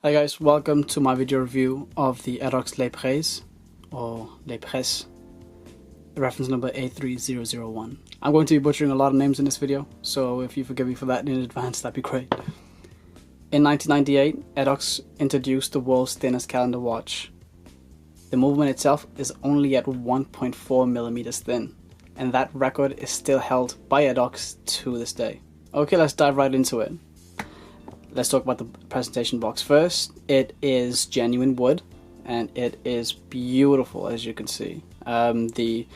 Hi guys, welcome to my video review of the Edox Les Pres, or Les Pres, reference number A3001. I'm going to be butchering a lot of names in this video, so if you forgive me for that in advance, that'd be great. In 1998, Edox introduced the world's thinnest calendar watch. The movement itself is only at 1.4 millimeters thin, and that record is still held by Edox to this day. Okay, let's dive right into it. Let's talk about the presentation box first. It is genuine wood and it is beautiful, as you can see. The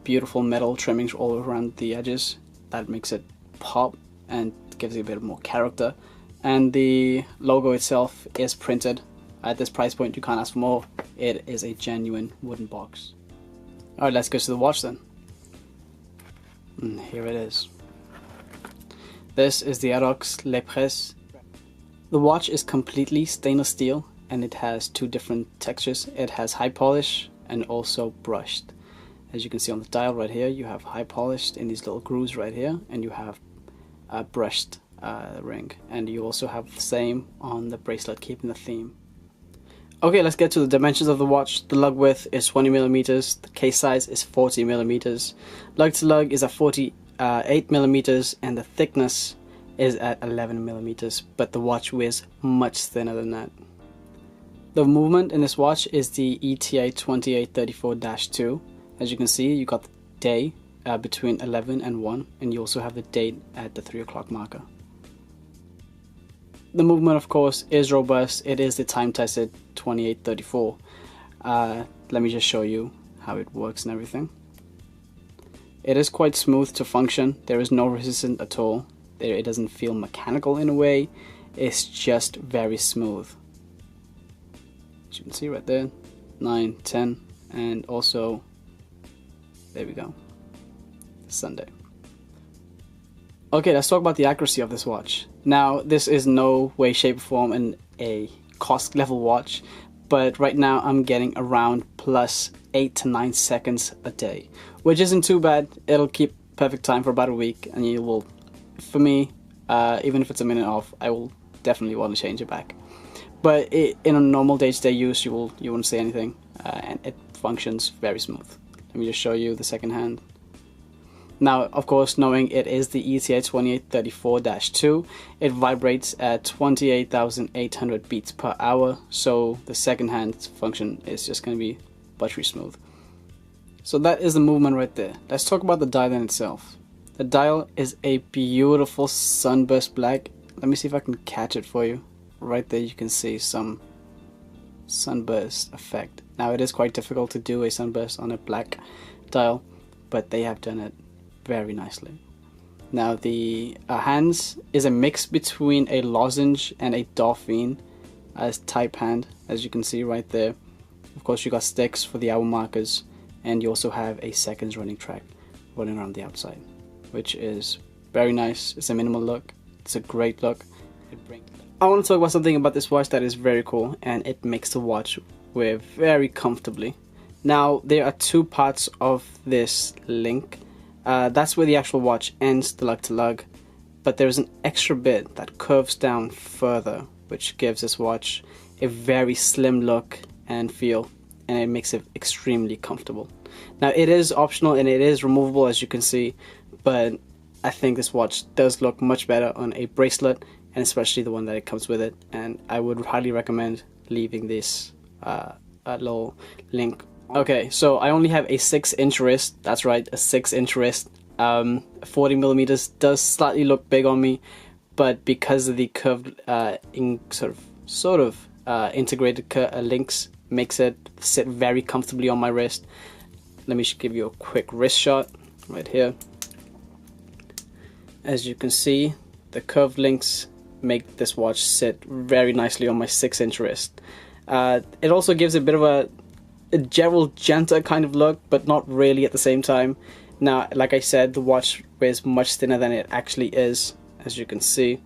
beautiful metal trimmings all around the edges, that makes it pop and gives it a bit more character. And the logo itself is printed. At this price point you can't ask for more. It is a genuine wooden box. Alright, let's go to the watch then. And here it is. This is the Edox Les Pres. The watch is completely stainless steel and it has two different textures. It has high polish and also brushed. As you can see on the dial right here, you have high polished in these little grooves right here, and you have brushed ring, and you also have the same on the bracelet, keeping the theme. Okay, let's get to the dimensions of the watch. The lug width is 20 millimeters, the case size is 40 millimeters, lug to lug is at 48 millimeters, and the thickness is at 11 millimeters, but the watch weighs much thinner than that. The movement in this watch is the ETA 2834-2. As you can see, you got the day between 11 and 1, and you also have the date at the 3 o'clock marker. The movement, of course, is robust. It is the time-tested 2834. Let me just show you how it works and everything. It is quite smooth to function. There is no resistance at all. It doesn't feel mechanical in a way. It's just very smooth. As you can see right there, 9, 10, and also there we go, Sunday. Okay, let's talk about the accuracy of this watch. Now, this is no way, shape, or form in a cost level watch, but right now I'm getting around plus 8 to 9 seconds a day, which isn't too bad. It'll keep perfect time for about a week, and you will, for me, even if it's a minute off, I will definitely want to change it back. But in a normal day-to-day use, you won't see anything, and it functions very smooth. Let me just show you the second hand. Now, of course, knowing it is the ETA 2834-2, it vibrates at 28,800 beats per hour, so the second hand function is just going to be buttery smooth. So that is the movement right there. Let's talk about the dial in itself. The dial is a beautiful sunburst black. Let me see if I can catch it for you. Right there you can see some sunburst effect. Now it is quite difficult to do a sunburst on a black dial, but they have done it very nicely. Now the hands is a mix between a lozenge and a dolphin as type hand, as you can see right there. Of course you got sticks for the hour markers, and you also have a seconds running track running around the outside, which is very nice. It's a minimal look. It's a great look. I want to talk about something about this watch that is very cool, and it makes the watch wear very comfortably. Now, there are two parts of this link. That's where the actual watch ends, the lug to lug, but there's an extra bit that curves down further, which gives this watch a very slim look and feel, and it makes it extremely comfortable. Now, it is optional and it is removable, as you can see, but I think this watch does look much better on a bracelet, and especially the one that it comes with it, and I would highly recommend leaving this little link. Okay, so I only have a 6-inch wrist. That's right, a 6-inch wrist. 40 millimeters does slightly look big on me, but because of the curved sort of integrated links, makes it sit very comfortably on my wrist. Let me give you a quick wrist shot right here. As you can see, the curved links make this watch sit very nicely on my 6-inch wrist. It also gives a bit of a Gerald Genta kind of look, but not really at the same time. Now, like I said, the watch weighs much thinner than it actually is. As you can see,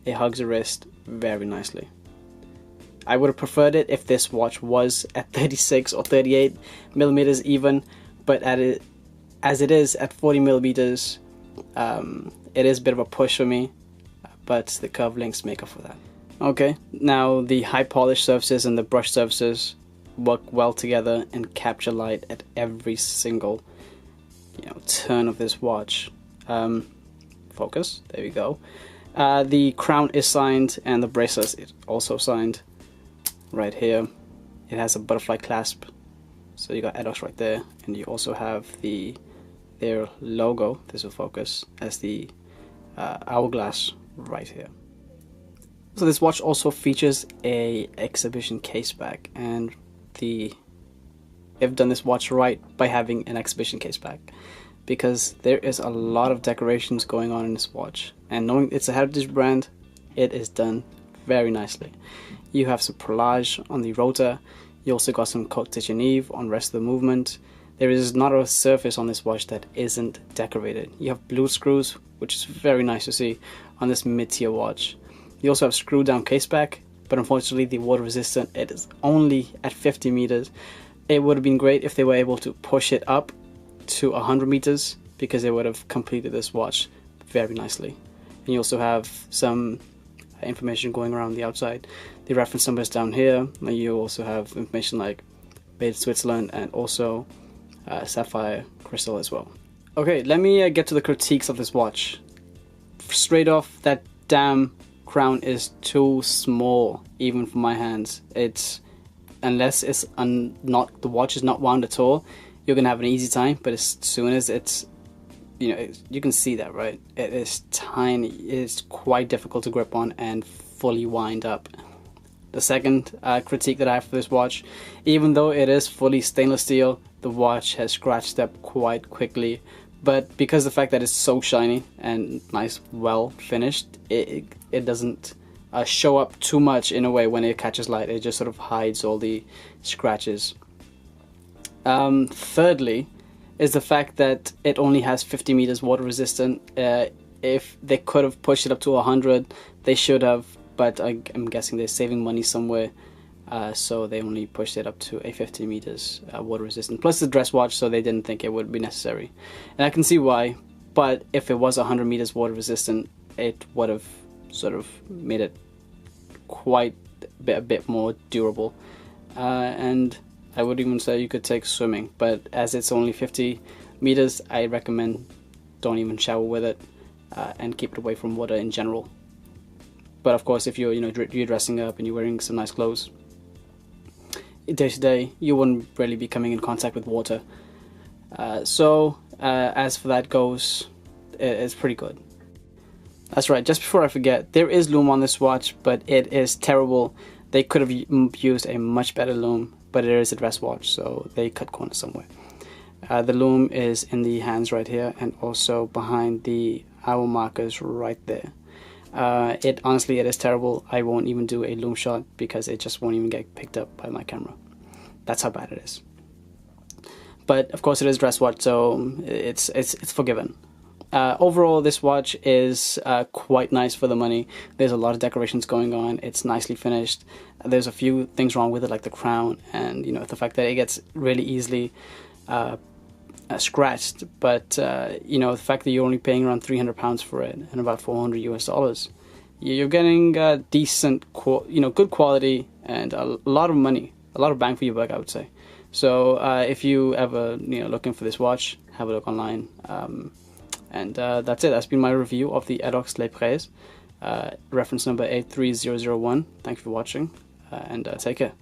it hugs the wrist very nicely. I would have preferred it if this watch was at 36 or 38 millimeters even, but as it is at 40 millimeters, it is a bit of a push for me, but the curved links make up for that. Okay, now the high polish surfaces and the brush surfaces work well together and capture light at every single, turn of this watch. Focus, there we go. The crown is signed and the bracelet is also signed right here. It has a butterfly clasp, so you got Edox right there, and you also have their logo, this will focus, as the hourglass right here. So this watch also features a exhibition case back, and they've done this watch right by having an exhibition case back, because there is a lot of decorations going on in this watch, and knowing it's a heritage brand, it is done very nicely. You have some perlage on the rotor, you also got some Côte de Genève on the rest of the movement. There is not a surface on this watch that isn't decorated. You have blue screws, which is very nice to see on this mid-tier watch. You also have screw down case back, but unfortunately the water resistant, it is only at 50 meters. It would have been great if they were able to push it up to 100 meters, because they would have completed this watch very nicely. And you also have some information going around the outside. The reference number is down here. You also have information like made in Switzerland and also sapphire crystal as well. Okay, let me get to the critiques of this watch. Straight off, that damn crown is too small even for my hands. Unless it's not, the watch is not wound at all, you're gonna have an easy time. But as soon as it's, you can see that, right? It is tiny. It's quite difficult to grip on and fully wind up. The second critique that I have for this watch, even though it is fully stainless steel, the watch has scratched up quite quickly. But because of the fact that it's so shiny and nice, well finished, it doesn't show up too much in a way when it catches light. It just sort of hides all the scratches. Thirdly, is the fact that it only has 50 meters water resistant. If they could have pushed it up to 100, they should have, but I'm guessing they're saving money somewhere, so they only pushed it up to a 50 meters water resistant. Plus the dress watch, so they didn't think it would be necessary. And I can see why, but if it was 100 meters water resistant, it would have sort of made it quite a bit more durable. And I would even say you could take swimming, but as it's only 50 meters, I recommend don't even shower with it, and keep it away from water in general. But of course, if you're you're dressing up and you're wearing some nice clothes day to day, you wouldn't really be coming in contact with water. So as for that goes, it's pretty good. That's right, just before I forget, there is loom on this watch, but it is terrible. They could have used a much better loom, but it is a dress watch, so they cut corners somewhere. The loom is in the hands right here, and also behind the hour markers right there. Honestly, it is terrible. I won't even do a loom shot because it just won't even get picked up by my camera. That's how bad it is. But of course, it is dress watch, so it's forgiven. Overall, this watch is quite nice for the money. There's a lot of decorations going on. It's nicely finished. There's a few things wrong with it, like the crown, and the fact that it gets really easily scratched. But the fact that you're only paying around £300 for it and about $400 US, you're getting decent, good quality and a lot of money, a lot of bang for your buck, I would say. So if you ever looking for this watch, have a look online. And that's it. That's been my review of the Edox Les Pres, reference number 83001. Thank you for watching, and take care.